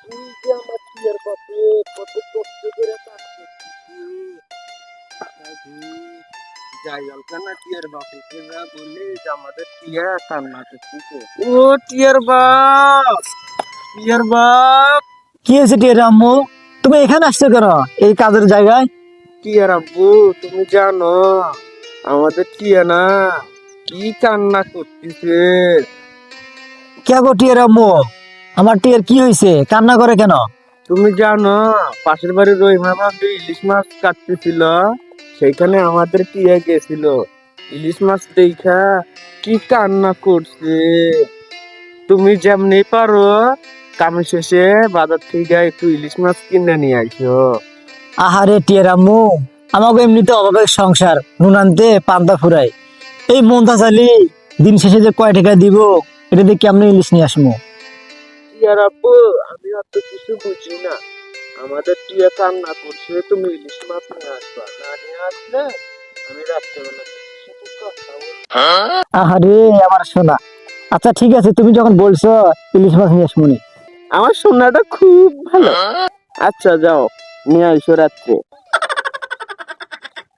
তুই যে আমার টিয়ার পথে কত কষ্ট করে কাজ করছিস, যাই অলকা না টিয়ার বাপে না বললি যে আমাদের টিয়া কান্না করছিস। ও টিয়ার বাপ, টিয়ার বাপ। কি হয়েছে টিয়ার আম্মু? তুমি এখানে আসছো কেন এই কাজের জায়গায়? টিয়ার আব্বু, তুমি জানো আমাদের টিয়া না কি কান্না করতেছে। কে গো টিয়ার আম্মু? আমার টিয়ার কি হয়েছে, কান্না করে কেন? তুমি জানো পাশের বাড়ির রহিমা ভাবি ইলিশ মাছ কাটতেছিল, সেইখানে আমাদের টিয়া গেছিল, ইলিশ মাছ দেখা কি কান্না করছে। তুমি যেমনি পারো কামে শেষে বাজার থেকে একটু ইলিশ মাছ কিনে নিয়ে আইসো। আহারে টিয়ার আম্মু, আমাকে এমনিতে অভাবের সংসার, নুন আনতে পান্তা ফুরাই। এই মনটা চালি দিন শেষে যে কয় টাকা দিব এটা দিয়ে কেমনে ইলিশ নিয়ে আসবো? টিয়ার আব্বু, আমি অত কিছু বুঝি না, আমাদের টিয়া কান্না করছে, তুমি ইলিশ মাছ নিয়ে আসবা, না নিয়ে আসলে আমি রাত্রেবেলা সাথে কথা বলবো। আহারে আমার সোনা। আচ্ছা ঠিক আছে, তুমি যখন বলছো ইলিশ মাছ নিয়ে আসবো নি। আমার সোনাটা খুব ভালো। আচ্ছা যাও নিয়ে আইসো রাত্রে।